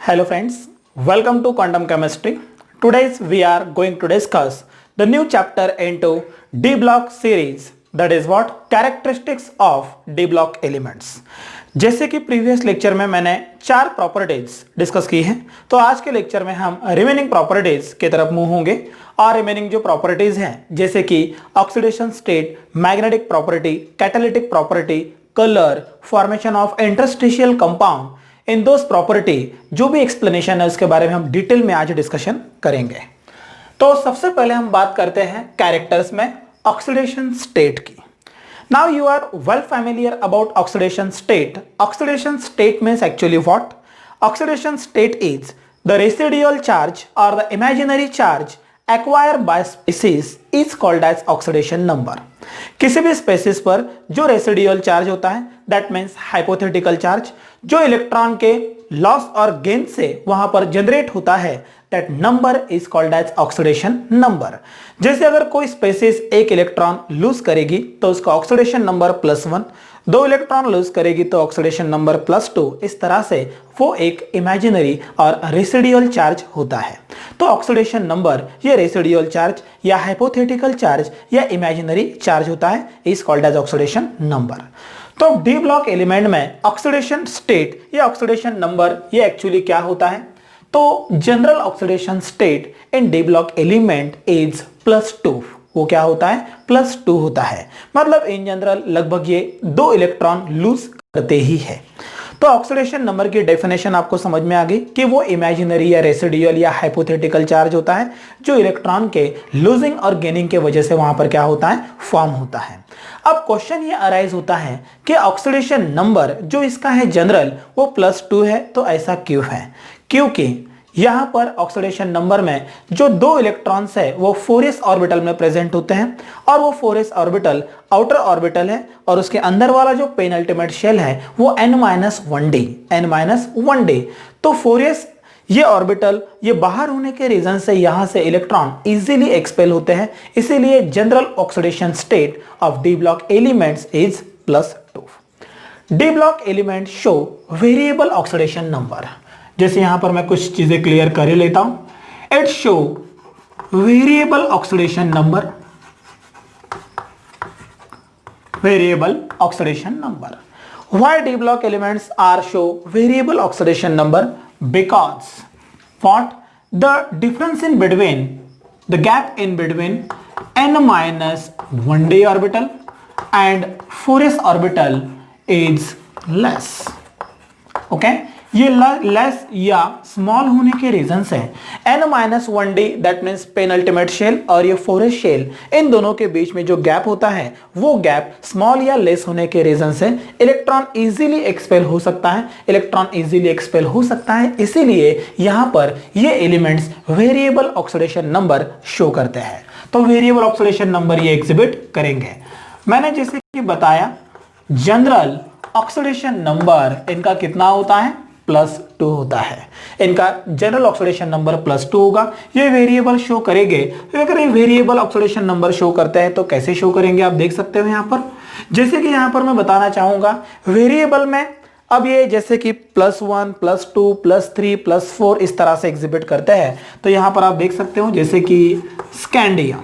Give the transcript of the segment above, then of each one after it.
Hello friends, welcome to Quantum Chemistry. Today we are going to discuss the new chapter into D block series, that is what characteristics of D block elements. जैसे कि previous lecture में मैंने 4 properties discuss की हैं, तो आज के lecture में हम रिमेनिंग प्रॉपर्टीज की तरफ मूव होंगे और रिमेनिंग जो प्रॉपर्टीज हैं जैसे कि oxidation state, magnetic property, catalytic property, colour, formation of interstitial compound, in those property जो भी एक्सप्लेनेशन है उसके बारे में हम डिटेल में आज डिस्कशन करेंगे। तो सबसे पहले हम बात करते हैं कैरेक्टर्स में ऑक्सीडेशन स्टेट की। Now you are well familiar about oxidation state. Oxidation state means actually what? Oxidation state is the residual charge और the imaginary charge acquire by species is called as oxidation number. किसी भी species पर जो residual charge होता है that means hypothetical charge, जो electron के loss और गेन से वहां पर जनरेट होता है, that number is called as oxidation number. जैसे अगर कोई स्पेसिस एक इलेक्ट्रॉन लूज करेगी तो उसका ऑक्सीडेशन नंबर +1, 2 इलेक्ट्रॉन लूज करेगी तो ऑक्सीडेशन नंबर +2। इस तरह से वो एक इमेजिनरी और रेसिडुअल चार्ज होता है। तो ऑक्सीडेशन नंबर ये रेसिडुअल चार्ज या हाइपोथेटिकल चार्ज या इमेजिनरी चार्ज होता है, is called as oxidation number. तो डी ब्लॉक एलिमेंट में ऑक्सीडेशन स्टेट या ऑक्सीडेशन नंबर ये एक्चुअली क्या होता है? तो general oxidation state in D block element is +2। वो क्या होता है? +2 होता है। मतलब इन जनरल लगभग ये 2 इलेक्ट्रॉन लूज करते ही है। तो ऑक्सीडेशन नंबर की डेफिनेशन आपको समझ में आ गई कि वो इमेजिनरी या रेसिडुअल या हाइपोथेटिकल चार्ज होता है जो इलेक्ट्रॉन के लूजिंग और गेनिंग के वजह से वहां पर क्या होता है? फॉर्म होता है। अब क्वेश्चन ये अराइज होता है कि ऑक्सीडेशन नंबर जो इसका है जनरल वो +2 है, तो ऐसा क्यों है? क्योंकि यहां पर ऑक्सीडेशन नंबर में जो 2 इलेक्ट्रॉन्स है वो 4s ऑर्बिटल में प्रेजेंट होते हैं और वो 4s ऑर्बिटल आउटर ऑर्बिटल है और उसके अंदर वाला जो पेनल्टीमेट शेल है वो n-1d। तो 4s ये ऑर्बिटल ये बाहर होने के रीजन से यहां से इलेक्ट्रॉन इजीली एक्सपेल होते हैं, इसीलिए general oxidation state of D block elements is +2। D block element show variable oxidation number. जैसे यहां पर मैं कुछ चीजें क्लियर कर ही लेता हूं। It show variable oxidation number, variable oxidation number. Why D block elements are show variable oxidation number? Because what? The difference in between, the gap in between n-1d orbital and 4s orbital is less. Okay? ये less या small होने के reason से n-1d that means penultimate shell और ये 4s shell, इन दोनों के बीच में जो गैप होता है वो गैप स्मॉल या लेस होने के रीजन से इलेक्ट्रॉन इजीली एक्सपेल हो सकता है, इसीलिए यहां पर ये elements variable oxidation number show करते हैं। तो वेरिएबल ऑक्सीडेशन नंबर ये एग्जिबिट करेंगे। मैंने जैसे कि बताया जनरल ऑक्सीडेशन नंबर इनका कितना होता है? +2 होता है। इनका जनरल ऑक्सीडेशन नंबर +2 होगा। ये वेरिएबल शो करेंगे। तो अगर ये वेरिएबल ऑक्सीडेशन नंबर शो करते हैं तो कैसे शो करेंगे आप देख सकते हो यहां पर। जैसे कि यहां पर मैं बताना चाहूंगा वेरिएबल में अब ये जैसे कि +1, +2, +3, +4 इस तरह से एग्जिबिट करते हैं। तो यहां पर आप देख सकते हो जैसे कि स्कैंडियम।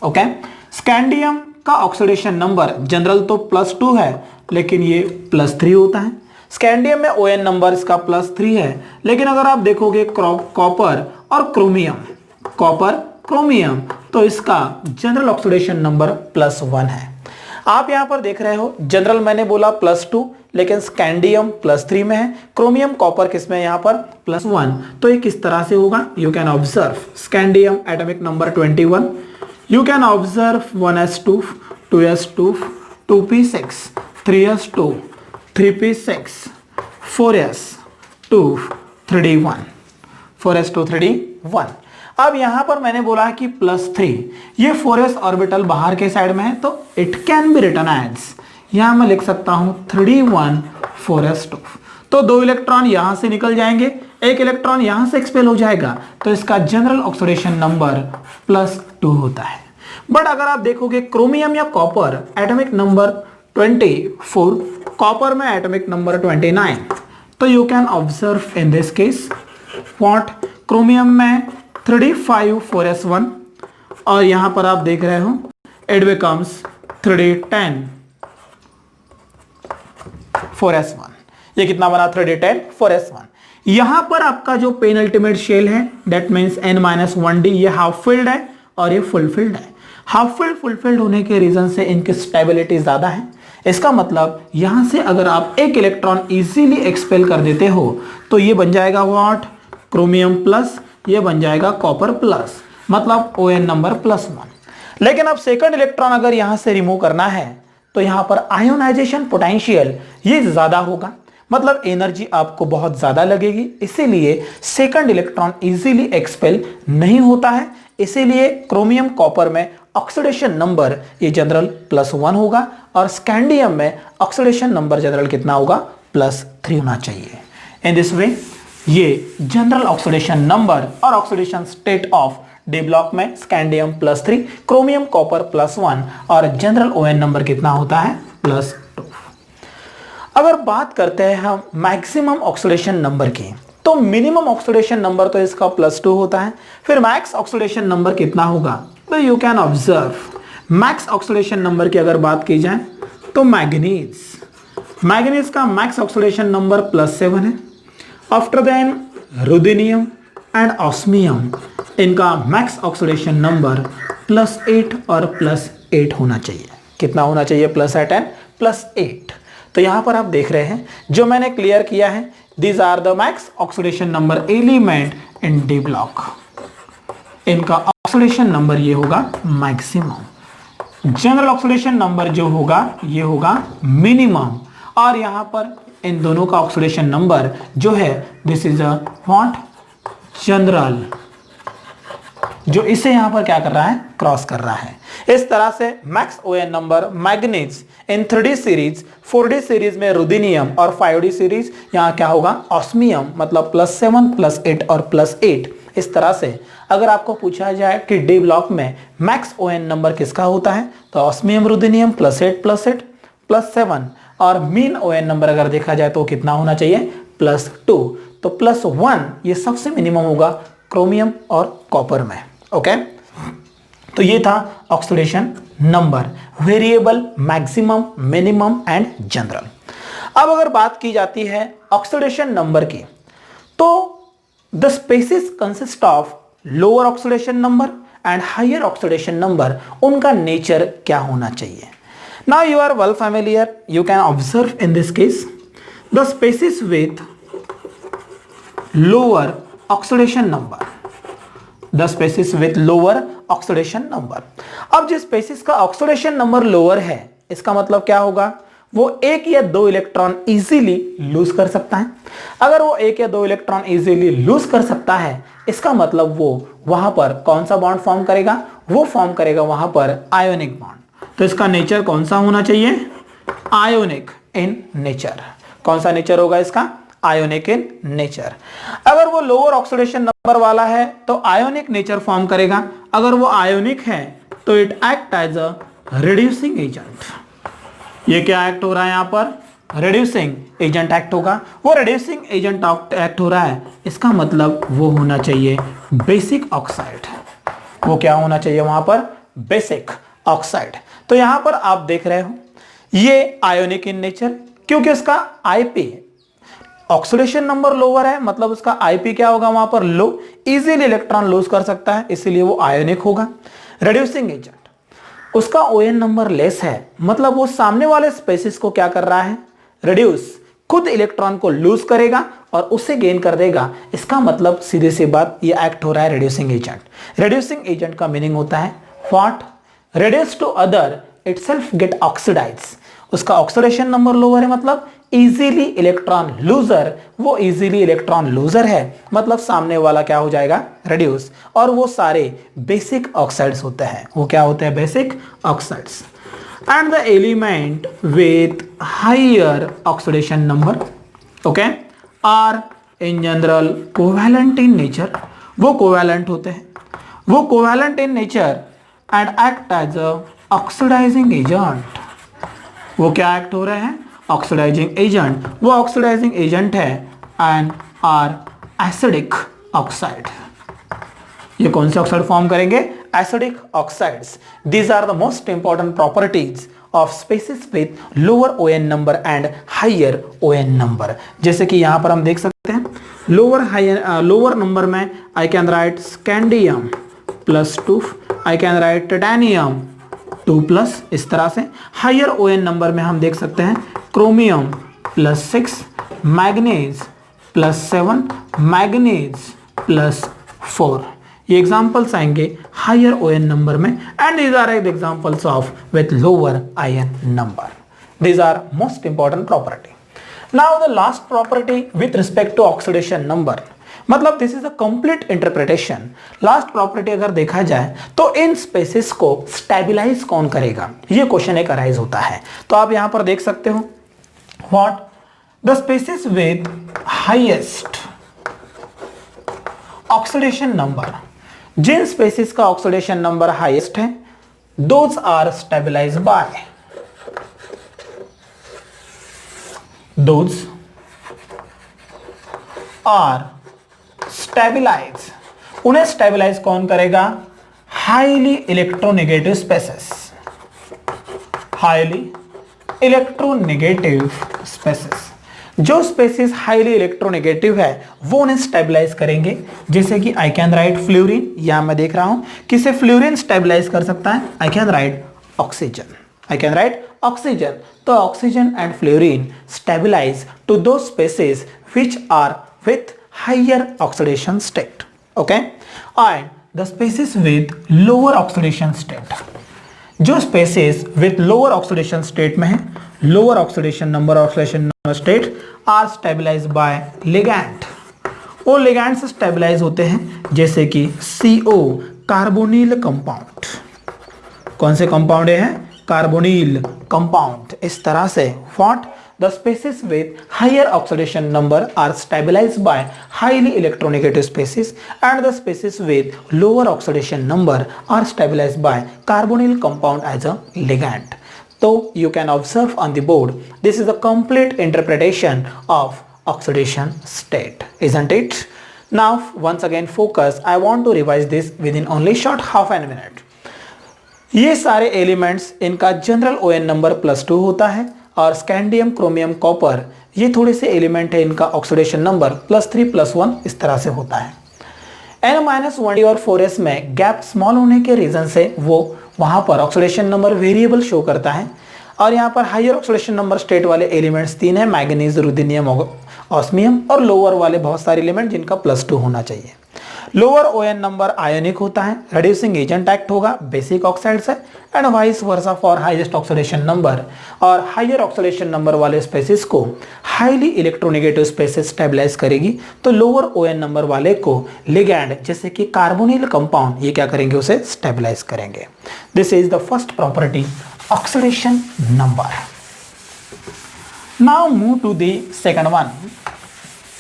ओके, स्कैंडियम का ऑक्सीडेशन नंबर जनरल तो +2 है लेकिन ये +3 होता है। स्कैंडियम में ON नंबर इसका +3 है, लेकिन अगर आप देखोगे कॉपर और क्रोमियम तो इसका जनरल ऑक्सीडेशन नंबर +1 है। आप यहां पर देख रहे हो जनरल मैंने बोला +2 लेकिन स्कैंडियम +3 में है, क्रोमियम कॉपर किसमें यहाँ पर +1। तो ये किस तरह से होगा? You can observe scandium atomic number 21, you can observe 1s2, 2s2, 2p6, 3s2, 3p6, 4s2, 3d1, 4s2, 3d1। अब यहां पर मैंने बोला कि +3, ये 4s ऑर्बिटल बाहर के साइड में है तो it can be written as, यहां मैं लिख सकता हूं 3d1, 4s2। तो 2 इलेक्ट्रॉन यहां से निकल जाएंगे, 1 इलेक्ट्रॉन यहां से एक्सपेल हो जाएगा, तो इसका जनरल ऑक्सीडेशन नंबर +2 होता है। बट अगर आप देखोगे क्रोमियम या कॉपर एटॉमिक नंबर 24, कॉपर में एटॉमिक नंबर 29, तो you can observe in this case what, chromium में 3d5 4s1 और यहां पर आप देख रहे हो इट बिकम्स 3d10 4s1। ये कितना बना 3d10 4s1। यहां पर आपका जो पेनल्टीमेट शेल है दैट मीन्स n-1d ये हाफ फिल्ड है और ये फुल फिल्ड है। हाफ फिल्ड फुल फिल्ड होने के रीजन से इनकी स्टेबिलिटी ज्यादा है। इसका मतलब यहां से अगर आप एक इलेक्ट्रॉन इजीली एक्सपेल कर देते हो तो ये बन जाएगा व्हाट, क्रोमियम प्लस, ये बन जाएगा कॉपर प्लस, मतलब ON नंबर +1। लेकिन अब सेकंड इलेक्ट्रॉन अगर यहां से रिमूव करना है तो यहां पर आयोनाइजेशन पोटेंशियल ये ज्यादा होगा, मतलब एनर्जी आपको बहुत ज्यादा लगेगी, इसीलिए सेकंड इलेक्ट्रॉन इजीली एक्सपेल नहीं होता है। इसीलिए क्रोमियम कॉपर में ऑक्सीडेशन नंबर ये जनरल +1 होगा और स्कैंडियम में ऑक्सीडेशन नंबर जनरल कितना होगा, +3 होना चाहिए। इन दिस वे ये जनरल ऑक्सीडेशन नंबर और oxidation state of D block में स्कैंडियम +3, क्रोमियम कॉपर +1 और जनरल ON नंबर कितना होता है, +2। अगर बात करते हैं हम मैक्सिमम ऑक्सीडेशन नंबर की, तो मिनिमम ऑक्सीडेशन नंबर तो इसका +2 होता है, फिर मैक्स ऑक्सीडेशन नंबर कितना होगा, तो you can observe max oxidation number की अगर बात की जाए तो मैग्नीज का मैक्स ऑक्सीडेशन नंबर +7 है। आफ्टर देन रुदिनियम एंड ऑस्मियम इनका मैक्स ऑक्सीडेशन नंबर +8 और +8 होना चाहिए। कितना होना चाहिए, +8 एंड +8। तो यहां पर आप देख रहे हैं जो मैंने क्लियर किया है, these are the max oxidation number element in D block. इनका ऑक्सीडेशन नंबर ये होगा मैक्सिमम, जनरल ऑक्सीडेशन नंबर जो होगा ये होगा मिनिमम, और यहां पर इन दोनों का ऑक्सीडेशन नंबर जो है this is a what, general, जो इसे यहां पर क्या कर रहा है, क्रॉस कर रहा है। इस तरह से max ON number manganese in 3D series, 4D series में रुदिनियम और 5D सीरीज यहां क्या होगा, ऑस्मियम, मतलब +7 +8 और +8। इस तरह से अगर आपको पूछा जाए कि डी ब्लॉक में मैक्स ON नंबर किसका होता है, तो ऑस्मियम रुदिनियम +8 +8 +7, और मीन ON नंबर अगर देखा जाए तो कितना होना चाहिए, +2। तो +1 ये सबसे मिनिमम होगा क्रोमियम और कॉपर में। ओके, तो ये था oxidation number, variable, maximum, minimum and general. अब अगर बात की जाती है ऑक्सीडेशन नंबर की, तो the species consist of lower oxidation number and higher oxidation number, उनका नेचर क्या होना चाहिए। Now you are well familiar, you can observe in this case the species with lower oxidation number, the species with lower oxidation number. अब जिस spaces का oxidation number lower है, इसका मतलब क्या होगा, वो 1 या 2 इलेक्ट्रॉन इजीली लूज कर सकता है। अगर वो 1 या 2 इलेक्ट्रॉन इजीली लूज कर सकता है, इसका मतलब वो वहां पर कौन सा बॉन्ड फॉर्म करेगा, वो फॉर्म करेगा वहां पर आयोनिक बॉन्ड। तो इसका नेचर कौन सा होना चाहिए, आयोनिक इन नेचर। कौन सा नेचर होगा इसका, आयोनिक इन नेचर। अगर वो लोअर ऑक्सीडेशन नंबर वाला है तो आयोनिक नेचर फॉर्म करेगा। अगर वो आयोनिक है तो it act as a reducing agent. ये क्या एक्ट हो रहा है, यहां पर रिड्यूसिंग एजेंट एक्ट होगा। वो रिड्यूसिंग एजेंट एक्ट हो रहा है, इसका मतलब वो होना चाहिए बेसिक ऑक्साइड। वो क्या होना चाहिए वहां पर, बेसिक ऑक्साइड। तो यहां पर आप देख रहे हो ये आयोनिक इन नेचर, क्योंकि उसका आईपी ऑक्सीडेशन नंबर लोअर है, मतलब उसका आईपी क्या होगा वहां पर, लो, इजीली इलेक्ट्रॉन लूज कर सकता है, इसीलिए वो आयोनिक होगा। रिड्यूसिंग एजेंट, उसका ON नंबर लेस है, मतलब वो सामने वाले स्पेसिस को क्या कर रहा है, रिड्यूस, खुद इलेक्ट्रॉन को लूज करेगा और उसे गेन कर देगा। इसका मतलब सीधे सी बात, ये एक्ट हो रहा है रिड्यूसिंग एजेंट। रिड्यूसिंग एजेंट का मीनिंग होता है what, reduce to other itself get oxidize. उसका ऑक्सीडेशन नंबर लोअर है, मतलब इजीली इलेक्ट्रॉन लूजर, वो इजीली इलेक्ट्रॉन लूजर है, मतलब सामने वाला क्या हो जाएगा, रिड्यूस। और वो सारे बेसिक ऑक्साइड्स होते हैं, वो क्या होते हैं, basic oxides. And the element with higher oxidation number, okay, are in general covalent in nature. वो कोवैलेंट होते हैं, वो covalent in nature and act as a oxidizing agent. वो क्या एक्ट हो रहे हैं, ऑक्सीडाइजिंग एजेंट। वो ऑक्सीडाइजिंग एजेंट है एंड आर एसिडिक ऑक्साइड। ये कौन से ऑक्साइड फॉर्म करेंगे? Acidic oxides. These are the most important properties of species with lower ON number and higher ON number. जैसे कि यहां पर हम देख सकते हैं लोअर नंबर में आई can right scandium +2, I can right titanium 2+, इस तरह से। हायर ON नंबर में हम देख सकते हैं क्रोमियम +6, मैग्नीज +7, मैग्नीज +4। ये एग्जांपल्स आएंगे हायर ON नंबर में, and these are examples of with lower ion number. These are most important property. Now the last property with respect to oxidation number, मतलब this is a complete interpretation. Last property अगर देखा जाए तो इन spaces को stabilise कौन करेगा, ये question एक अराइज होता है। तो आप यहां पर देख सकते हो what the species with highest oxidation number, जिन स्पेसिस का ऑक्सीडेशन नंबर हाईएस्ट है those are stabilize by, those are stabilize, उन्हें स्टेबलाइज कौन करेगा? Highly electronegative species, highly electronegative species. जो स्पेसिस हाईली इलेक्ट्रोनेगेटिव है वो उन्हें स्टेबलाइज करेंगे। जैसे कि आई कैन राइट फ्लोरीन, यहां मैं देख रहा हूं किसे फ्लोरीन स्टेबलाइज कर सकता है, I can write oxygen, I can write oxygen. तो oxygen and fluorine stabilize to दो species which are with higher oxidation state, okay, and the species with lower oxidation state, जो species with lower oxidation state में है, lower oxidation number state are stabilized by ligand। वो ligand से stabilize होते हैं, जैसे कि CO कार्बोनिल कंपाउंड। कौन से कंपाउंड है? Carbonyl compound. इस तरह से what the species with higher oxidation number are stabilized by highly electronegative species, and the species with lower oxidation number are stabilized by carbonyl compound as a ligand. So you can observe on the board, this is a complete interpretation of oxidation state, isn't it? Now once again focus, I want to revise this within only short half a minute. ये सारे elements इनका general ON number +2 होता है, और scandium, chromium, copper ये थोड़े से element है, इनका ऑक्सीडेशन नंबर +3 +1 इस तरह से होता है। N-1D और 4s में गैप स्मॉल होने के रीजन से वो वहां पर ऑक्सीडेशन नंबर वेरिएबल शो करता है। और यहाँ पर हायर ऑक्सीडेशन नंबर स्टेट वाले एलिमेंट्स 3 है, मैग्नीज, रुथेनियम, ऑस्मियम, और लोअर वाले बहुत सारे एलिमेंट जिनका +2 होना चाहिए। लोअर ON नंबर आयोनिक होता है, रेड्यूसिंग एजेंट एक्ट होगा, बेसिक ऑक्साइड से, and vice versa for highest oxidation number. और हायर ऑक्सीडेशन नंबर वाले स्पेसिस को हाईली इलेक्ट्रोनेगेटिव स्पेसिस स्टेबलाइज करेगी, तो लोअर ON नंबर वाले को लिगैंड जैसे कि कार्बोनिल कंपाउंड ये क्या करेंगे? उसे स्टेबलाइज करेंगे। This is the first property, oxidation number. Now move to the second one.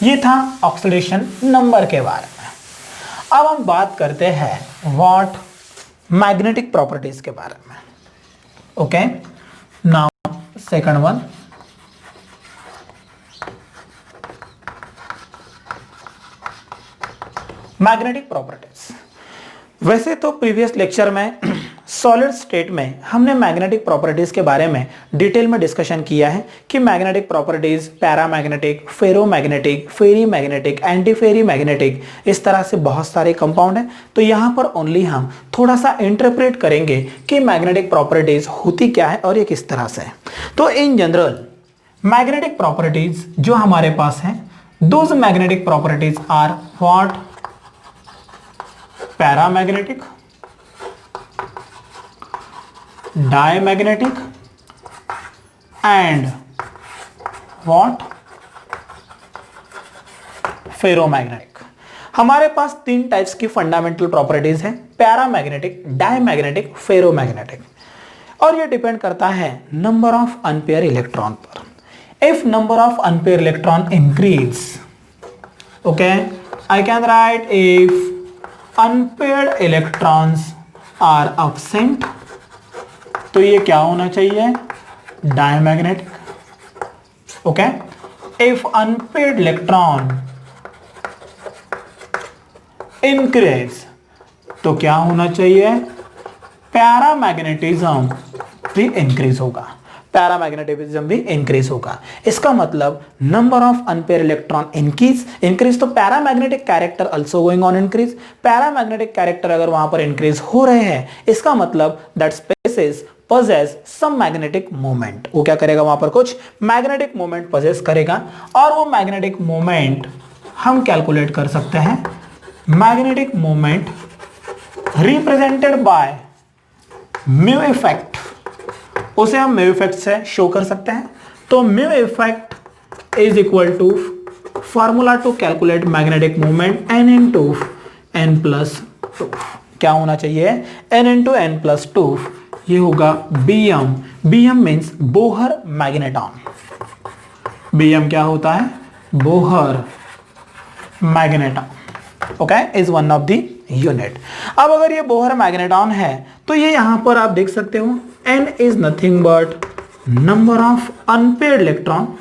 ये था ऑक्सीडेशन नंबर के बारे में। अब हम बात करते हैं व्हाट मैग्नेटिक प्रॉपर्टीज के बारे में। Okay, now second one, magnetic properties. वैसे तो प्रीवियस लेक्चर में सॉलिड स्टेट में हमने मैग्नेटिक प्रॉपर्टीज के बारे में डिटेल में डिस्कशन किया है कि मैग्नेटिक प्रॉपर्टीज पैरामैग्नेटिक, फेरोमैग्नेटिक, फेरी मैग्नेटिक, एंटी फेरी मैग्नेटिक, इस तरह से बहुत सारे कंपाउंड हैं। तो यहाँ पर ओनली हम थोड़ा सा इंटरप्रेट करेंगे कि मैग्नेटिक प्रॉपर्टीज होती क्या है और ये किस तरह से है। तो इन जनरल मैग्नेटिक प्रॉपर्टीज जो हमारे पास हैं, those magnetic properties are what? Paramagnetic, diamagnetic and what? Ferromagnetic. हमारे पास 3 टाइप्स की फंडामेंटल प्रॉपर्टीज है, पैरामैग्नेटिक, डायमैग्नेटिक, फेरोमैग्नेटिक, और ये डिपेंड करता है नंबर ऑफ अनपेयर इलेक्ट्रॉन पर। If number of unpaired electron increase, okay, I can write if unpaired electrons are absent, तो ये क्या होना चाहिए? Diamagnetic. Okay, if unpaired electron increase, तो क्या होना चाहिए, पैरामैग्नेटिज्म भी इंक्रीज होगा, पैरामैग्नेटिज्म भी इंक्रीज होगा। इसका मतलब number of unpaired electron increase, तो paramagnetic character also going on increase. Paramagnetic character अगर वहां पर इंक्रीज हो रहे हैं, इसका मतलब that species possess some magnetic moment, वो क्या करेगा, वहां पर कुछ मैग्नेटिक मोमेंट possess करेगा, और वो मैग्नेटिक मोमेंट हम कैलकुलेट कर सकते हैं। Magnetic moment represented by mu effect, उसे हम म्यू इफेक्ट से शो कर सकते हैं। तो mu effect is equal to formula to calculate magnetic moment n into n plus two, क्या होना चाहिए, n into n plus two, ये होगा Bm। Bm means Bohr magneton, Bm क्या होता है, Bohr magneton, okay, is one of the unit. अब अगर ये बोहर मैग्नेटॉन है तो ये यहां पर आप देख सकते हो n is nothing but number of unpaired electron,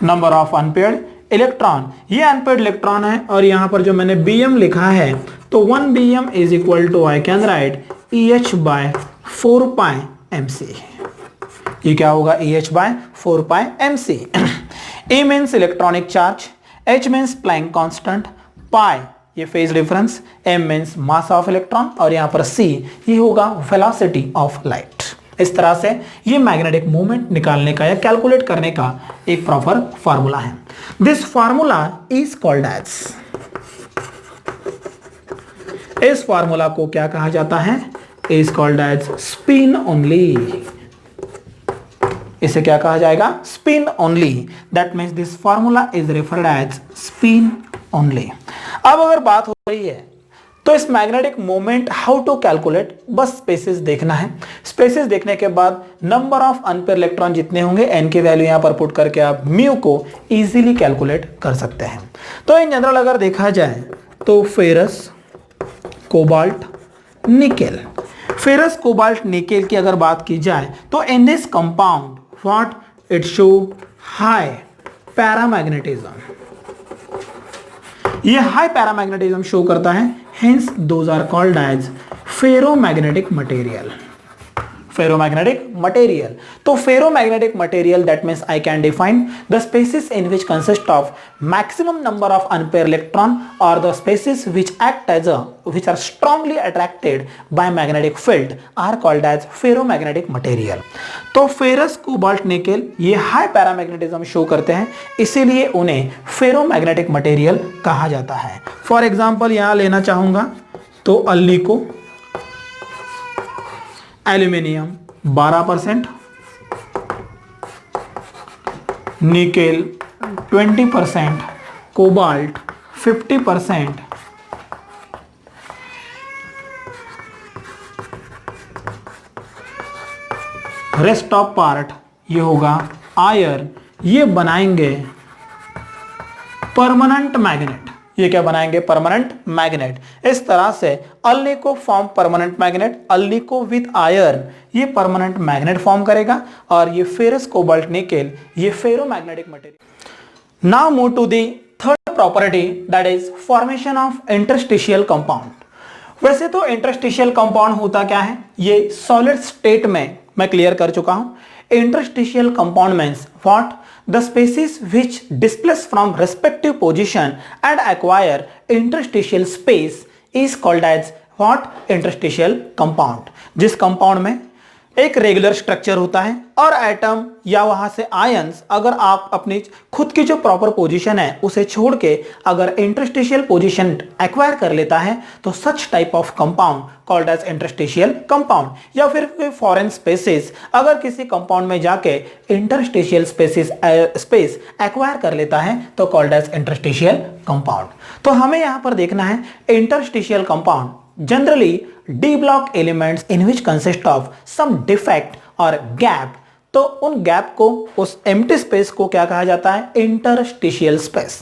number of unpaired electron, ये अनपेयर्ड इलेक्ट्रॉन है, और यहां पर जो मैंने Bm लिखा है तो 1 Bm is equal to I can write EH by 4 pi MC, ये क्या होगा, EH by 4 pi MC। E means electronic charge, H means Planck constant, pi ये phase difference, M means mass of electron, और यहां पर C ये होगा velocity of light. इस तरह से ये मैग्नेटिक मूवमेंट निकालने का या कैलकुलेट करने का एक प्रॉपर फार्मूला है। This formula is called as, इस फार्मूला को क्या कहा जाता है, is called as spin only, इसे क्या कहा जाएगा, spin only, that means this formula is referred as spin only. अब अगर बात हो रही है तो इस magnetic moment how to calculate, बस स्पेसेस देखना है। स्पेसेस देखने के बाद नंबर ऑफ अनपेयर इलेक्ट्रॉन जितने होंगे n की वैल्यू यहां पर पुट करके आप म्यू को इजीली कैलकुलेट कर सकते हैं। तो इन जनरल अगर देखा जाए तो ferrous, cobalt, nickel, ferrous, cobalt, nickel की अगर बात की जाए तो in this compound what it show high paramagnetism, ये हाई पैरामैग्नेटिज्म शो करता है, hence those are called as ferromagnetic material, ferromagnetic material। तो ferromagnetic material, that means I can define the species in which consist of maximum number of unpaired electron or the species which act as which are strongly attracted by magnetic field are called as ferromagnetic material। तो ferrous, cobalt, nickel ये high paramagnetism show करते हैं, इसीलिए उन्हें ferromagnetic material कहा जाता है। For example यहां लेना चाहूंगा तो alnico, aluminium 12%, nickel 20%, cobalt 50%, rest of part ये होगा आयरन, ये बनाएंगे परमानेंट मैग्नेट, ये क्या बनाएंगे, परमानेंट मैग्नेट। इस तरह से alnico form permanent magnet, alnico with iron ये परमानेंट मैग्नेट फॉर्म करेगा, और ये फेरस, कोबाल्ट, निकेल ये ferromagnetic material. Now move to the third property, that is formation of interstitial compound. वैसे तो इंटरस्टिशियल कंपाउंड होता क्या है, ये सॉलिड स्टेट में मैं क्लियर कर चुका हूं। Interstitial compound means what, the species which displace from respective position and acquire interstitial space is called as what, interstitial compound। जिस कंपाउंड में एक रेगुलर स्ट्रक्चर होता है और एटम या वहां से आयंस अगर आप अपनी खुद की जो प्रॉपर पोजीशन है उसे छोड़ के अगर इंटरस्टिशियल पोजीशन एक्वायर कर लेता है तो such type of compound called as interstitial compound. या फिर कोई फॉरेन स्पेसेस अगर किसी कंपाउंड में जाके इंटरस्टिशियल स्पेस एक्वायर कर लेता है तो कॉल्ड एज इंटरस्टिशियल कंपाउंड। तो हमें यहां पर देखना है interstitial compound generally d block elements in which consist of some defect or gap। तो उन गैप को, उस empty space को क्या कहा जाता है, interstitial space।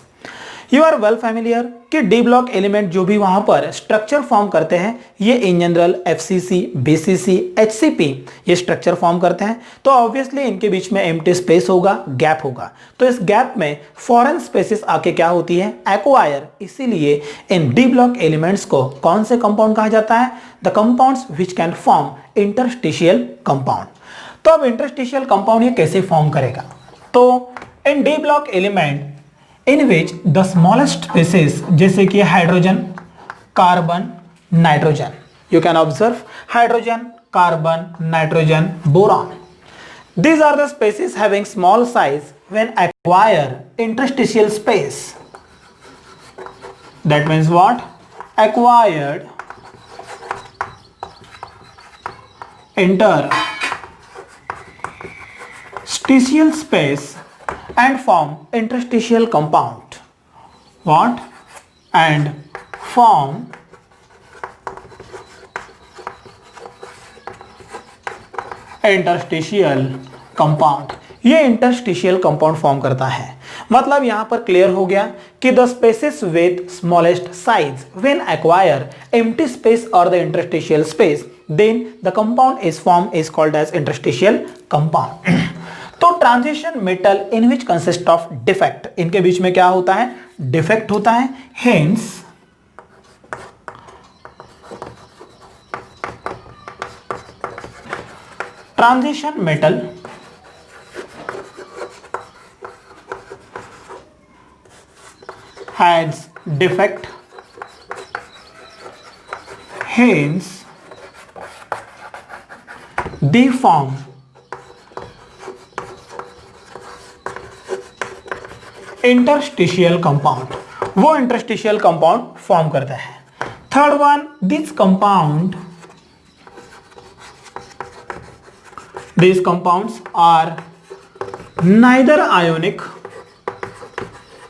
You are well familiar कि डी ब्लॉक एलिमेंट जो भी वहां पर स्ट्रक्चर फॉर्म करते हैं ये in general FCC, BCC, HCP ये स्ट्रक्चर फॉर्म करते हैं। तो ऑब्वियसली इनके बीच में एम्प्टी स्पेस होगा, गैप होगा। तो इस गैप में फॉरेन स्पेसेस आके क्या होती है, एक्वायर। इसीलिए इन डी ब्लॉक एलिमेंट्स को कौन से कंपाउंड कहा जाता है, the compounds which can form interstitial compound. तो अब इंटरस्टिशियल कंपाउंड ये कैसे फॉर्म करेगा, तो in D block element in which the smallest spaces जैसे कि hydrogen, carbon, nitrogen, you can observe hydrogen, carbon, nitrogen, boron, these are the species having small size when acquire interstitial space. That means what, acquired interstitial space and form interstitial compound. What? And form interstitial compound. ये interstitial compound form करता है। मतलब यहां पर clear हो गया कि the spaces with smallest size when acquire empty space और the interstitial space then the compound is form is called as interstitial compound. तो transition metal in which consist of defect, इनके बीच में क्या होता है, डिफेक्ट होता है। Hence transition metal has defect, hence they form interstitial compound, वो interstitial compound form करता है। Third one, this compounds are neither ionic,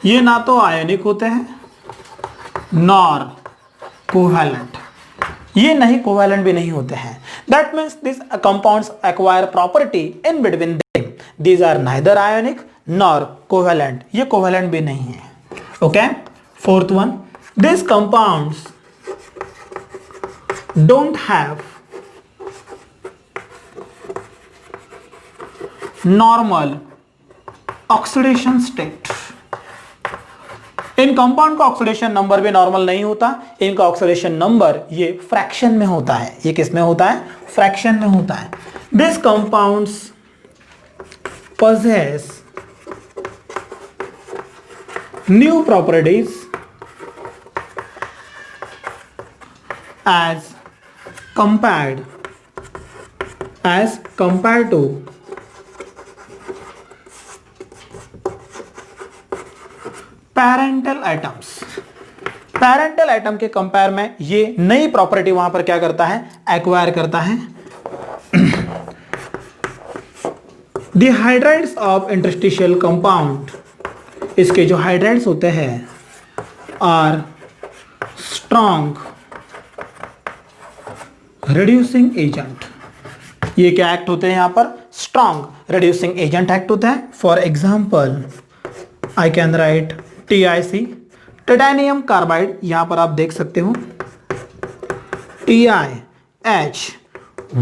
ये ना तो आयोनिक होते हैं नॉर कोवैलेंट, ये नहीं कोवैलेंट भी नहीं होते हैं। That means this compounds acquire property in between them, these are neither ionic nor covalent, ये कोवैलेंट भी नहीं है। Okay, fourth one, this compounds don't have normal oxidation state, इन कंपाउंड का ऑक्सीडेशन नंबर भी नॉर्मल नहीं होता, इनका ऑक्सीडेशन नंबर ये फ्रैक्शन में होता है। ये किस में होता है, फ्रैक्शन में होता है। This compounds possess new properties as compared to parental atoms. Parental atom के कंपेयर में ये नई प्रॉपर्टी वहां पर क्या करता है, एक्वायर करता है। The hydrides of interstitial compound, इसके जो हाइड्राइड्स होते हैं आर स्ट्रॉन्ग रिड्यूसिंग एजेंट, ये क्या एक्ट होते हैं यहां पर, स्ट्रॉन्ग रिड्यूसिंग एजेंट एक्ट होता है। For example I can right TiC, titanium carbide, यहां पर आप देख सकते हो TiH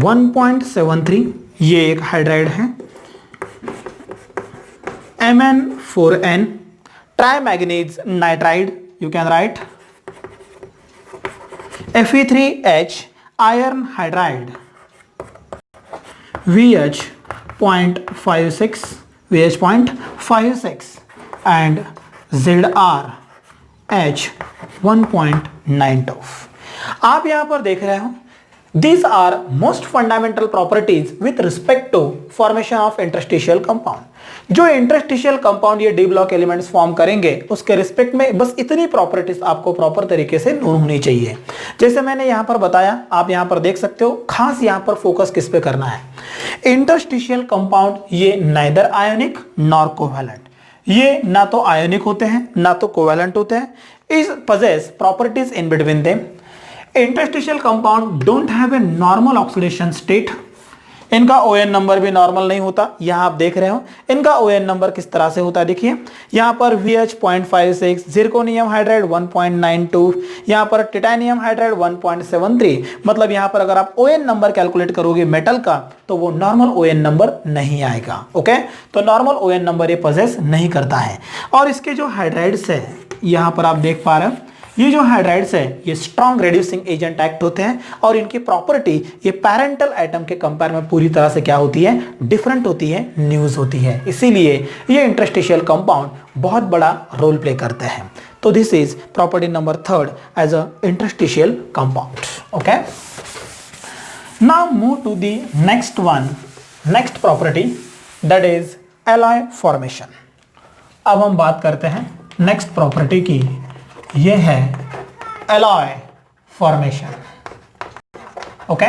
1.73, ये एक हाइड्राइड है। Mn4n trimanganese nitride, you can write Fe3H iron hydride, VH.56 and ZrH 1.92। आप यहां पर देख रहे हो these are most fundamental properties with respect to formation of interstitial compound। जो इंटरस्टिशियल कंपाउंड ये डी ब्लॉक एलिमेंट्स फॉर्म करेंगे उसके रिस्पेक्ट में बस इतनी प्रॉपर्टीज आपको प्रॉपर तरीके से नोन होनी चाहिए। जैसे मैंने यहां पर बताया, आप यहां पर देख सकते हो, खास यहां पर फोकस किस पे करना है, इंटरस्टिशियल कंपाउंड ये नाइदर आयोनिक नॉर कोवैलेंट, ये ना तो आयोनिक होते हैं ना तो कोवैलेंट होते हैं, is possess properties in between them। Interstitial compound don't have a normal oxidation state, इनका ON नंबर भी नॉर्मल नहीं होता, यहां आप देख रहे हो इनका ON नंबर किस तरह से होता है। देखिए यहां पर VH 0.56, जिरकोनियम हाइड्राइड 1.92, यहां पर टाइटेनियम हाइड्राइड 1.73। मतलब यहां पर अगर आप ON नंबर कैलकुलेट करोगे मेटल का तो वो नॉर्मल ON नंबर नहीं आएगा। ओके, तो नॉर्मल ON नंबर ये पोजेस नहीं करता है। और इसके जो हाइड्राइड्स है यहां पर आप देख पा रहे हो, ये जो हाइड्राइड्स है ये स्ट्रॉन्ग रेड्यूसिंग एजेंट एक्ट होते हैं और इनकी प्रॉपर्टी ये पैरेंटल एटम के कंपेयर में पूरी तरह से क्या होती है, डिफरेंट होती है, न्यूज होती है। इसीलिए ये इंटरस्टिशियल कंपाउंड बहुत बड़ा रोल प्ले करते हैं। तो this is property number 3 as a interstitial compound. Okay, now move to the next one, next property that is alloy formation. अब हम बात करते हैं नेक्स्ट प्रॉपर्टी की, ये है alloy formation. Okay,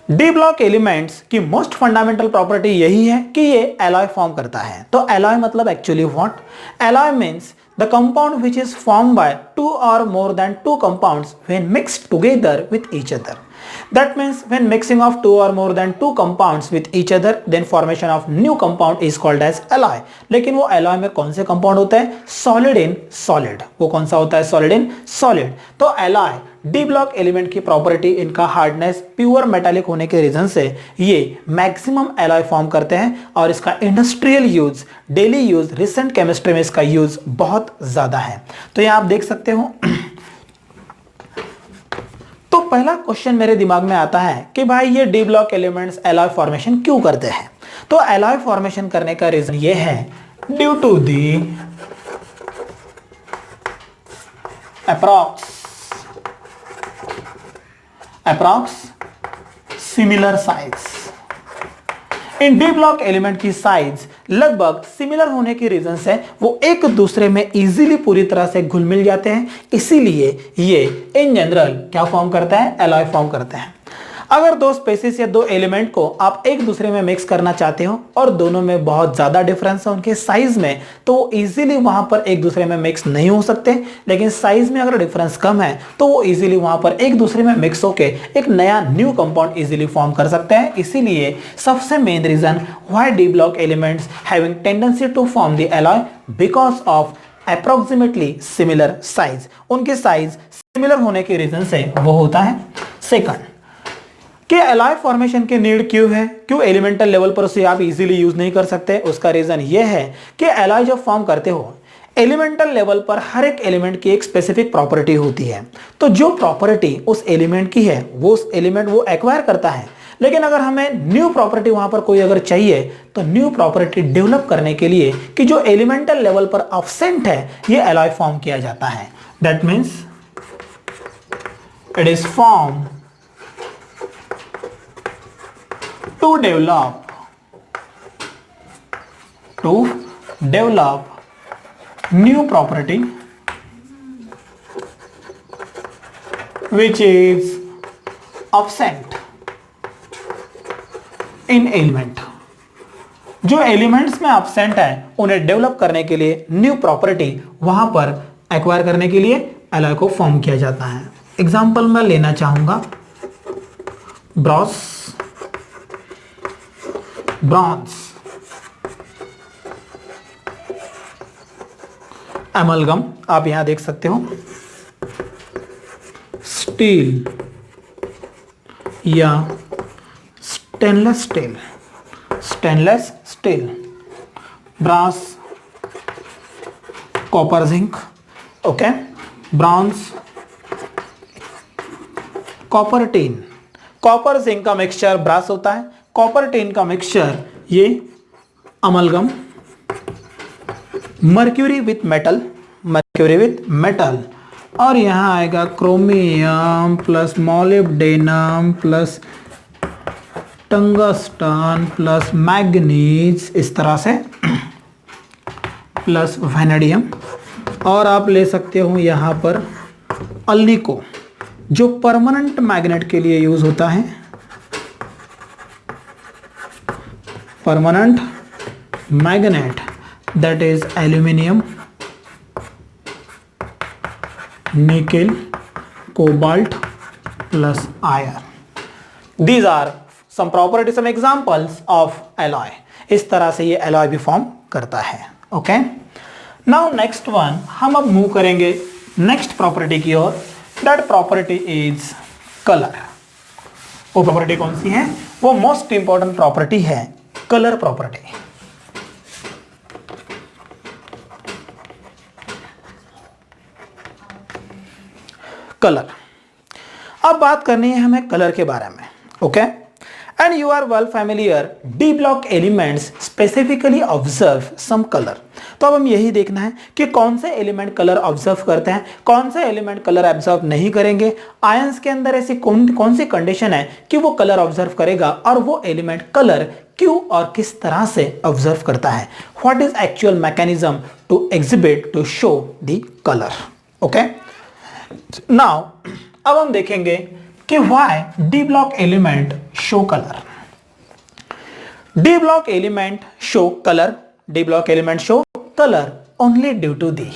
D block elements की मोस्ट फंडामेंटल प्रॉपर्टी यही है कि ये एलॉय फॉर्म करता है। तो एलॉय मतलब actually what, alloy means the compound which is formed by two or more than two compounds when mixed together with each other. That means when mixing of two or more than two compounds with each other, then formation of new compound is called as alloy. लेकिन वो alloy में कौन से compound होता है, solid in solid। वो कौन सा होता है, solid in solid। तो alloy डी ब्लॉक एलिमेंट की प्रॉपर्टी, इनका हार्डनेस प्योर मेटालिक होने के रीजन से ये मैक्सिमम एलॉय फॉर्म करते हैं और इसका industrial use, daily use, recent chemistry में इसका यूज बहुत ज्यादा है। तो यहां आप देख सकते हो। तो पहला क्वेश्चन मेरे दिमाग में आता है कि भाई ये D block elements alloy formation क्यों करते हैं। तो एलॉय फॉर्मेशन करने का रीजन ये है, due to the approx similar size. इन डी ब्लॉक एलिमेंट की साइज लगभग सिमिलर होने की रीजन से वो एक दूसरे में इजीली पूरी तरह से घुल मिल जाते हैं, इसीलिए ये इन जनरल क्या फॉर्म करता है, एलॉय फॉर्म करते हैं। अगर दो स्पेसिस या दो एलिमेंट को आप एक दूसरे में मिक्स करना चाहते हो और दोनों में बहुत ज्यादा डिफरेंस है उनके साइज में, तो वो इजीली वहां पर एक दूसरे में मिक्स नहीं हो सकते। लेकिन साइज में अगर डिफरेंस कम है तो वो इजीली वहां पर एक दूसरे में मिक्स होके एक नया न्यू कंपाउंड इजीली फॉर्म कर सकते हैं। इसीलिए सबसे main reason why D block elements having tendency to form the alloy, because of approximately similar size. उनके साइज सिमिलर होने के रीजन से वो होता है। सेकंड, कि एलॉय फॉर्मेशन के नीड क्यों है, क्यों एलिमेंटल लेवल पर उसे आप इजीली यूज नहीं कर सकते। उसका रीजन यह है कि एलॉय जब फॉर्म करते हो एलिमेंटल लेवल पर हर एक एलिमेंट की एक स्पेसिफिक प्रॉपर्टी होती है। तो जो प्रॉपर्टी उस एलिमेंट की है वो उस एलिमेंट वो एक्वायर करता है। लेकिन अगर हमें न्यू प्रॉपर्टी वहां पर कोई अगर चाहिए तो न्यू प्रॉपर्टी डेवलप करने के लिए कि जो एलिमेंटल लेवल पर एब्सेंट है ये एलॉय फॉर्म किया जाता है। That means it is form to develop new property which is absent in element। जो एलिमेंट्स में absent है उन्हें डेवलप करने के लिए न्यू प्रॉपर्टी वहां पर एक्वायर करने के लिए एलॉय को फॉर्म किया जाता है। एग्जांपल मैं लेना चाहूंगा ब्रॉन्ज, एमलगम आप यहां देख सकते हो, स्टील या stainless steel, brass, copper zinc. Okay, bronze, copper tin, copper zinc का मिक्सचर ब्रास होता है, कॉपर टिन का मिक्सचर ये अमलगम, मर्क्यूरी विथ मेटल, और यहां आएगा chromium plus molybdenum plus tungsten plus manganese, इस तरह से प्लस वैनेडियम। और आप ले सकते हो यहां पर अल्निको जो परमानेंट मैग्नेट के लिए यूज होता है, permanent magnet, that is aluminium, nickel, cobalt plus iron. These are some property, some examples of alloy. इस तरह से ये एलॉय भी फॉर्म करता है। ओके, नाउ नेक्स्ट वन, हम अब मूव करेंगे नेक्स्ट प्रॉपर्टी की ओर। That property is colour. वो प्रॉपर्टी कौन सी है? वो मोस्ट इंपॉर्टेंट प्रॉपर्टी है कलर प्रॉपर्टी। कलर, अब बात करनी है हमें कलर के बारे में। Okay, and you are well familiar D block elements specifically observe some colour. तो अब हम यही देखना है कि कौन से एलिमेंट कलर ऑब्जर्व करते हैं, कौन से एलिमेंट कलर ऑब्जर्व नहीं करेंगे। आयंस के अंदर ऐसी कौन सी कंडीशन है कि वो कलर ऑब्जर्व करेगा और वो एलिमेंट कलर क्यों और किस तरह से ऑब्जर्व करता है। What is actual mechanism to exhibit to show the colour. Okay, now अब हम देखेंगे कि why D block element show colour. D block element show colour, D block element show colour only due to the,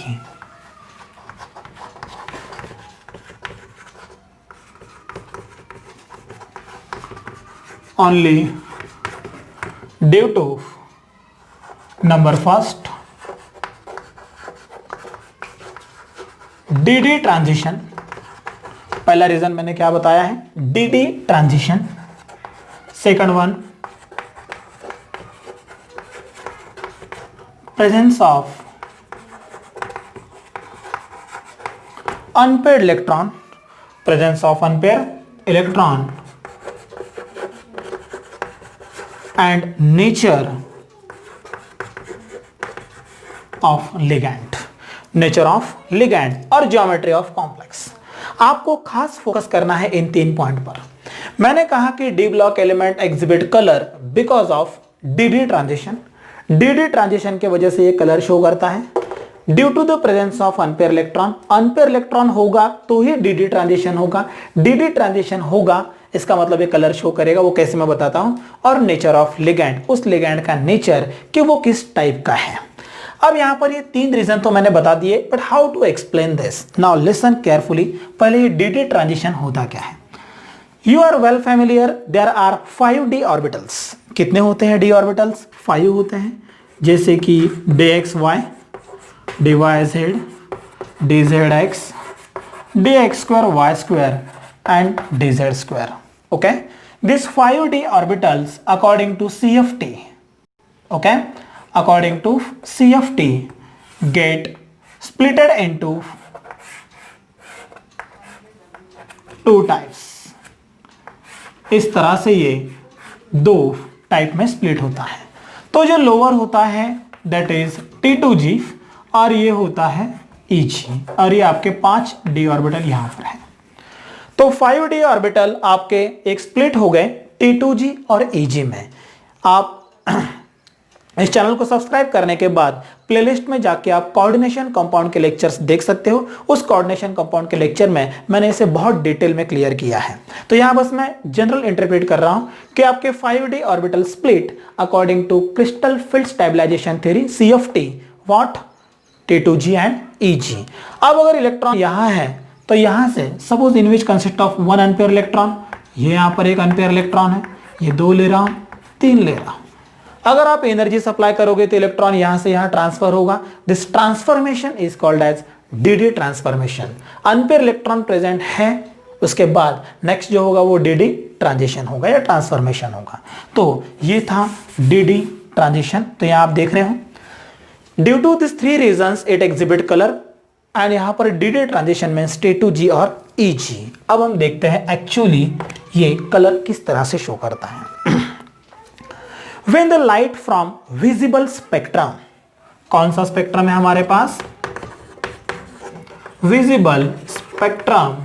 only due to number first D D transition. पहला reason मैंने क्या बताया है? D D transition. Second one, presence of unpaired electron, presence of unpaired electron and nature of ligand, nature of ligand और geometry of complex. आपको खास focus करना है इन 3 पॉइंट पर। मैंने कहा कि D block element exhibit colour because of D D transition. D D transition के वजह से ये कलर शो करता है। Due to the presence of unpaired electron, unpaired electron होगा तो ही डीडी ट्रांजिशन होगा। डीडी ट्रांजिशन होगा इसका मतलब ये कलर शो करेगा। वो कैसे मैं बताता हूं। और नेचर ऑफ लिगैंड, उस लिगैंड का नेचर कि वो किस टाइप का है। अब यहां पर ये 3 रीजन तो मैंने बता दिए, but how to explain this. Now listen carefully. पहले ये डीडी ट्रांजिशन होता क्या है। You are well familiar there are 5 D orbitals. कितने होते हैं डी ऑर्बिटल्स? 5 होते हैं, जैसे कि dxy, dyz, dz(x), dx2 y2 and dz2. Okay, these 5d orbitals according to CFT, okay, according to CFT get splitted into 2 types. इस तरह से ये 2 टाइप में स्प्लिट होता है। तो जो लोअर होता है दैट इज T2g और ये होता है Eg और ये आपके 5 d ऑर्बिटल यहां पर है। तो 5d ऑर्बिटल आपके एक स्प्लिट हो गए T2g और Eg में। आप इस चैनल को सब्सक्राइब करने के बाद प्लेलिस्ट में जाके आप कोऑर्डिनेशन कंपाउंड के लेक्चर्स देख सकते हो। उस कोऑर्डिनेशन कंपाउंड के लेक्चर में मैंने इसे बहुत डिटेल में क्लियर किया है। तो यहां बस मैं जनरल इंटरप्रेट कर रहा हूं कि आपके 5d orbital split according to crystal field stabilization theory CFT, what T2g and Eg। अब अगर इलेक्ट्रॉन यहां है तो यहां से suppose in which consist of 1 unpaired electron, ये यहां पर एक अनपेयर इलेक्ट्रॉन है, ये 2 ले रहा हूं, 3 ले रहा हूं। अगर आप एनर्जी सप्लाई करोगे तो इलेक्ट्रॉन यहां से यहां ट्रांसफर होगा। This transformation is called as D D transformation. Unpaired electron present है, उसके बाद नेक्स्ट जो होगा वो डीडी ट्रांजिशन होगा या ट्रांसफॉर्मेशन होगा। तो ये था डीडी ट्रांजिशन। तो यहां आप देख रहे हो due to this 3 reasons it exhibit colour and यहां पर डीडी ट्रांजिशन मींस T2g और Eg। अब हम देखते हैं एक्चुअली ये कलर किस तरह से शो करता है। When the light from visible spectrum, कौन सा स्पेक्ट्रम है हमारे पास? Visible spectrum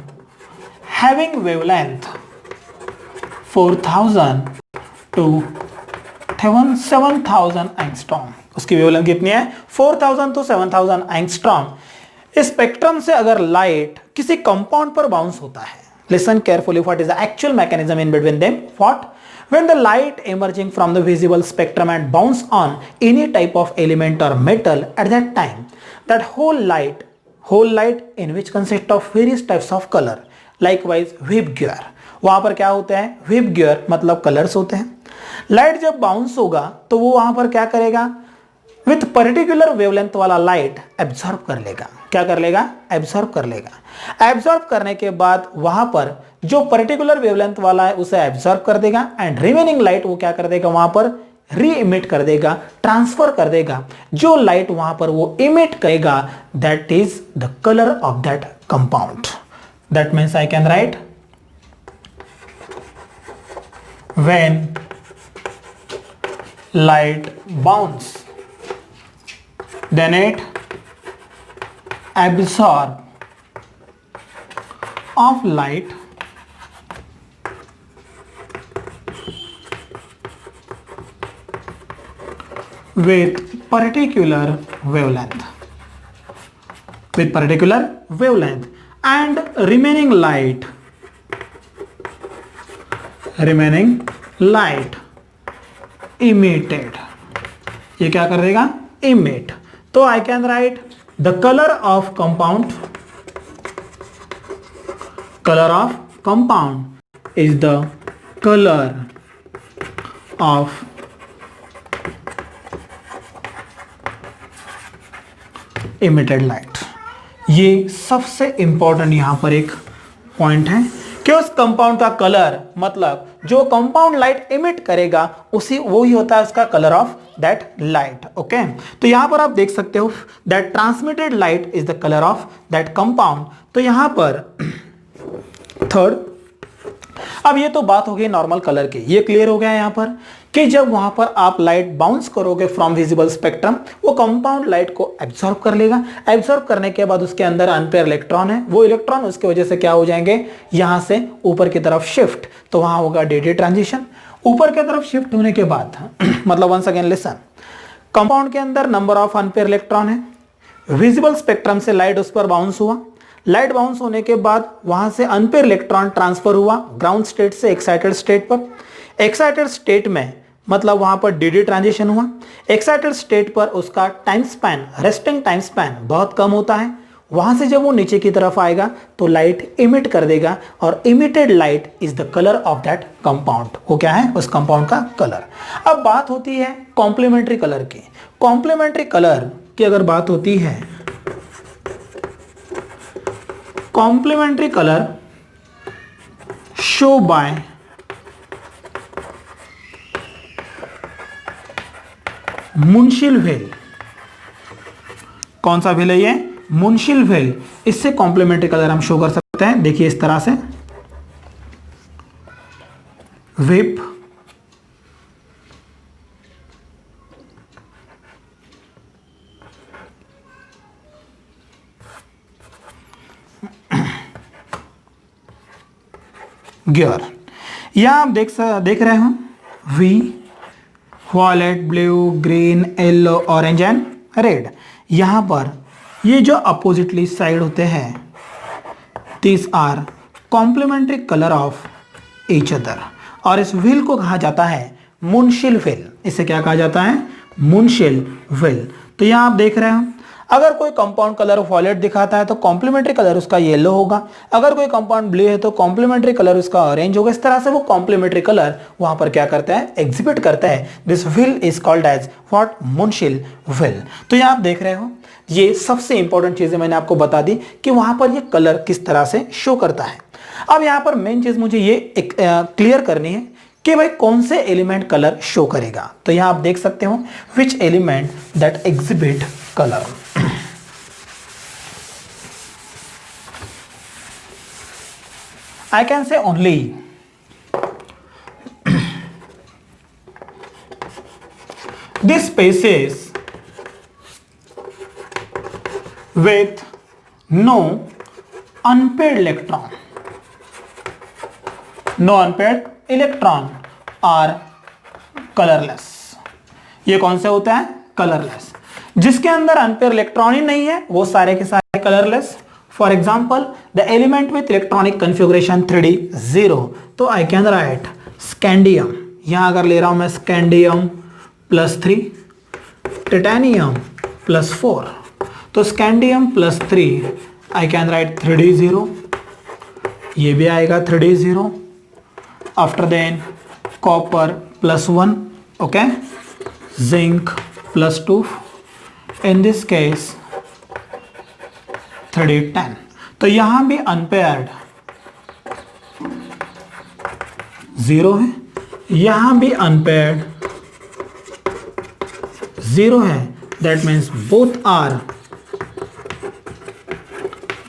having wavelength 4000 to 7000 angstrom. उसकी वेवलेंथ कितनी है? 4000 to 7000 एंगस्ट्रॉम। इस स्पेक्ट्रम से अगर लाइट किसी कंपाउंड पर बाउंस होता है, listen carefully what is the actual mechanism in between them. What? When the light emerging from the visible spectrum and bounce on any type of element or metal at that time, that whole light in which consist of various types of color, likewise waveguide, वहां पर क्या होते हैं, whip gear मतलब colours होते हैं। Light जब bounce होगा तो वो वहां पर क्या करेगा, विथ पर्टिकुलर वेवलेंथ वाला लाइट एब्जॉर्ब कर लेगा। क्या कर लेगा, एब्जॉर्ब कर लेगा। एब्जॉर्ब करने के बाद वहां पर जो पर्टिकुलर वेवलेंथ वाला है उसे एब्जॉर्ब कर देगा एंड रिमेनिंग लाइट वो क्या कर देगा, वहां पर री इमिट कर देगा, ट्रांसफर कर देगा। जो लाइट वहां पर वो इमिट करेगा that is the colour of that compound. That means I can right when light bounce then it absorb of light with particular wavelength and remaining light emitted, ये क्या कर देगा, emit। तो आई can right the colour of compound is the colour of emitted light. ये सबसे important यहां पर एक पॉइंट है कि उस कंपाउंड का कलर, मतलब जो कंपाउंड लाइट इमिट करेगा उसी वो ही होता है उसका colour of that light. Okay, तो यहां पर आप देख सकते हो that transmitted light is the colour of that compound. तो यहां पर थर्ड, अब ये तो बात हो गई नॉर्मल कलर की, ये क्लियर हो गया यहां पर कि जब वहां पर आप लाइट बाउंस करोगे फ्रॉम विजिबल स्पेक्ट्रम, वो कंपाउंड लाइट को एब्जॉर्ब कर लेगा। एब्जॉर्ब करने के बाद उसके अंदर अनपेयर इलेक्ट्रॉन है, वो इलेक्ट्रॉन उसकी वजह से क्या हो जाएंगे, यहां से ऊपर की तरफ शिफ्ट, तो वहां होगा डी ट्रांजिशन। ऊपर की तरफ शिफ्ट होने के बाद मतलब वंस अगेन लिसन, कंपाउंड के अंदर नंबर ऑफ अनपेयर इलेक्ट्रॉन है, विजिबल स्पेक्ट्रम से लाइट उस पर बाउंस हुआ, लाइट बाउंस होने के बाद वहां से अनपेयर इलेक्ट्रॉन ट्रांसफर हुआ ग्राउंड स्टेट से एक्साइटेड स्टेट पर। एक्साइटेड स्टेट में मतलब वहां पर डी ट्रांजिशन हुआ। एक्साइटेड स्टेट पर उसका time span, resting time span बहुत कम होता है। वहां से जब वो नीचे की तरफ आएगा तो लाइट इमिट कर देगा और emitted light is the colour of that compound. वो क्या है, उस कंपाउंड का कलर। अब बात होती है कॉम्प्लीमेंट्री कलर की। कॉम्प्लीमेंट्री कलर की अगर बात होती है, complementary colour show by Munsell wheel. कौन सा व्हेल है ये, मुंशिल व्हेल। इससे कॉम्प्लीमेंट्री कलर हम शो कर सकते हैं, देखिए इस तरह से, व्हिप गियर। यहां आप देख रहे हो V, violet, blue, green, yellow, orange and red. यहां पर ये जो अपोजिटली साइड होते हैं, these are complementary colour of each other, और इस व्हील को कहा जाता है मुंशिल व्हील। इसे क्या कहा जाता है, मुंशिल व्हील। तो यहां आप देख रहे हो, अगर कोई कंपाउंड कलर वॉयलेट दिखाता है तो कॉम्प्लीमेंट्री कलर उसका येलो होगा, अगर कोई कंपाउंड ब्लू है तो कॉम्प्लीमेंट्री कलर उसका ऑरेंज होगा। इस तरह से वो कॉम्प्लीमेंट्री कलर वहां पर क्या करता है, एग्जिबिट करता है। This wheel is called as what, Munsell wheel. तो यहां आप देख रहे हो, ये सबसे इंपॉर्टेंट चीजें मैंने आपको बता दी कि वहां पर ये कलर किस तरह से शो करता है। अब यहां पर मेन चीज मुझे ये क्लियर करनी है कि भाई कौन से एलिमेंट कलर शो करेगा। तो यहां आप देख सकते हो which element that exhibit colour. I can say only these spaces with no unpaired electron, are colorless। ये कौन से होता है, कलरलेस। जिसके अंदर अनपेयर इलेक्ट्रॉन ही नहीं है वो सारे के सारे colourless. For example the element with electronic configuration 3D 0, तो आई कैन राइट स्कैंडियम। यहां अगर ले रहा हूं मैं स्कैंडियम +3, टाइटेनियम +4, तो scandium +3 I can right 3D 0, ये भी आएगा 3D 0, After then copper +1, okay, zinc +2, in this case 3d10। तो यहां भी अनपेयर्ड 0 है, यहां भी अनपेयर्ड 0 है, that means both are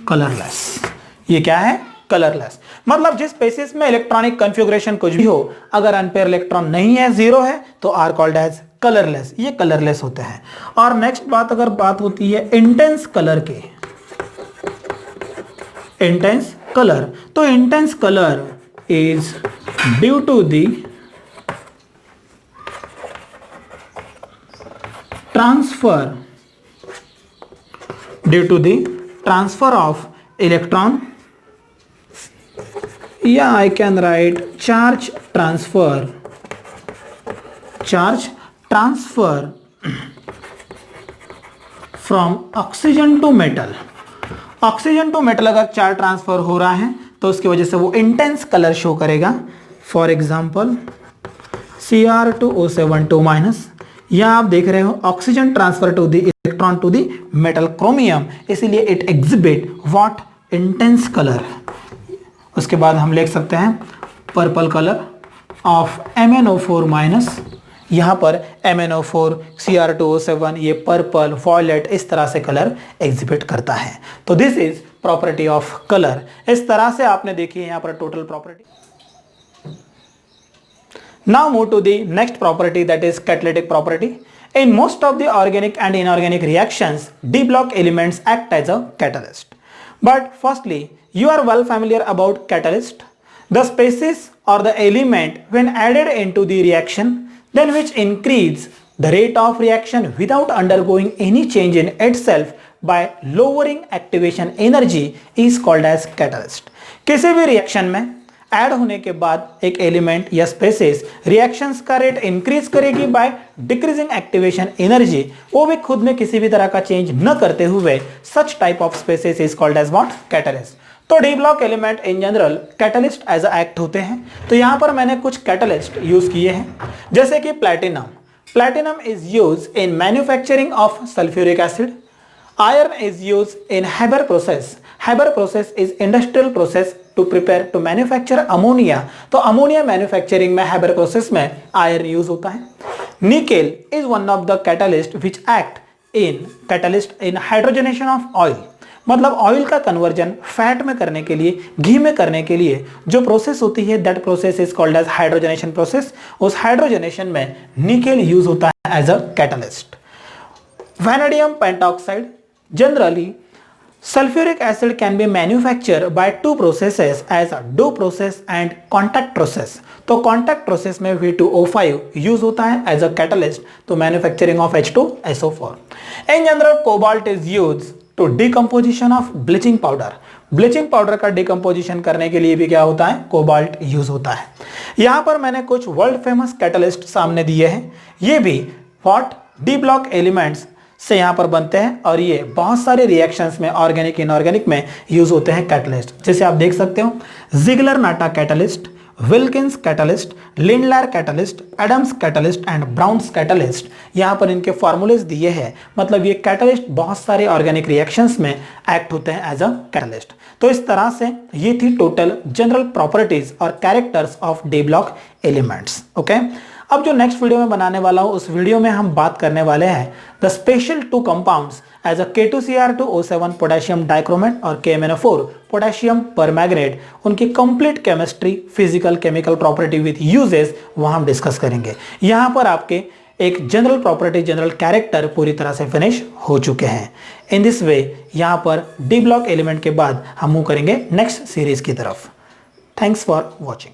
colourless. ये क्या है? कलरलेस। मतलब जिस स्पेसिस में इलेक्ट्रॉनिक कॉन्फ़िगरेशन कुछ भी हो, अगर अनपेयर इलेक्ट्रॉन नहीं है, 0 है, तो आर कॉल्ड एज कलरलेस। ये कलरलेस होते हैं। और नेक्स्ट बात अगर बात होती है इंटेंस कलर की, इंटेंस कलर, तो intense colour is due to the transfer, due to the transfer of electron, yeah, I can write charge transfer from oxygen to metal। Oxygen to metal अगर charge transfer हो रहा है तो उसकी वजह से वो इंटेंस कलर शो करेगा। फॉर एग्जांपल Cr2O7 2-, यहां आप देख रहे हो oxygen transfer to the electron to the metal chromium, इसीलिए it exhibit what? Intense colour. उसके बाद हम लिख सकते हैं पर्पल कलर ऑफ MnO4-, यहां पर MnO4 Cr2O7 ये पर्पल वॉयलेट इस तरह से कलर एग्जिबिट करता है। तो this is property of colour. इस तरह से आपने देखी है यहां पर total property. Now move to the next property, that is catalytic property. In most of the organic and inorganic reactions, D block elements act as a catalyst. But firstly, you are well familiar about catalyst, the species or the element when added into the reaction, then which increase the rate of reaction without undergoing any change in itself by lowering activation energy is called as catalyst. किसी भी reaction में add होने के बाद एक element या spaces reactions का rate increase करेगी बाय डिक्रीजिंग एक्टिवेशन एनर्जी, वो भी खुद में किसी भी तरह का चेंज न करते हुए, such type of species is called as what? Catalyst. तो D block element in general catalyst as a act होते हैं। तो यहां पर मैंने कुछ कैटलिस्ट यूज किए हैं, जैसे कि platinum. Platinum is use in manufacturing of sulphuric acid. Iron is used in Haber process. Haber process is industrial process to prepare to manufacture ammonia. तो अमोनिया मैन्युफैक्चरिंग में Haber process में iron use होता है। Nickel is one of the catalyst which act in hydrogenation of oil. मतलब oil का conversion fat में करने के लिए, घी में करने के लिए जो प्रोसेस होती है, that process is called as hydrogenation process. उस हाइड्रोजनेशन में निकेल यूज होता है as a catalyst. Vanadium pentoxide, generally sulfuric acid can be manufactured by two processes as a DO process and contact process। तो contact process में V2O5 use होता है as a catalyst to manufacturing of H2SO4। In general cobalt is used to decomposition of bleaching powder। Bleaching powder का decomposition करने के लिए भी क्या होता है? कोबाल्ट यूज होता है। यहां पर मैंने कुछ वर्ल्ड फेमस कैटलिस्ट सामने दिए हैं, ये भी व्हाट? डी ब्लॉक एलिमेंट्स से यहां पर बनते हैं और ये बहुत सारे रिएक्शंस में ऑर्गेनिक इनऑर्गेनिक में यूज होते हैं कैटलिस्ट। जैसे आप देख सकते हो Ziegler Natta catalyst, Wilkins catalyst, Lindlar catalyst, Adams catalyst and Brown's catalyst. यहां पर इनके फॉर्मूलेज दिए हैं, मतलब ये कैटलिस्ट बहुत सारे ऑर्गेनिक रिएक्शंस में एक्ट होते हैं एज अ कैटलिस्ट। तो इस तरह से ये थी टोटल जनरल प्रॉपर्टीज और characters of D block elements. Okay, अब जो नेक्स्ट वीडियो में बनाने वाला हूं, उस वीडियो में हम बात करने वाले हैं the special two compounds as a K2Cr2O7 potassium dichromate और KMnO4 पोटेशियम परमैंगनेट, उनकी complete chemistry, physical, chemical property with uses वहां हम डिस्कस करेंगे। यहां पर आपके एक जनरल प्रॉपर्टी, जनरल कैरेक्टर पूरी तरह से फिनिश हो चुके हैं। इन दिस वे यहां पर डी ब्लॉक एलिमेंट के बाद हम मूव करेंगे नेक्स्ट सीरीज की तरफ। Thanks for watching.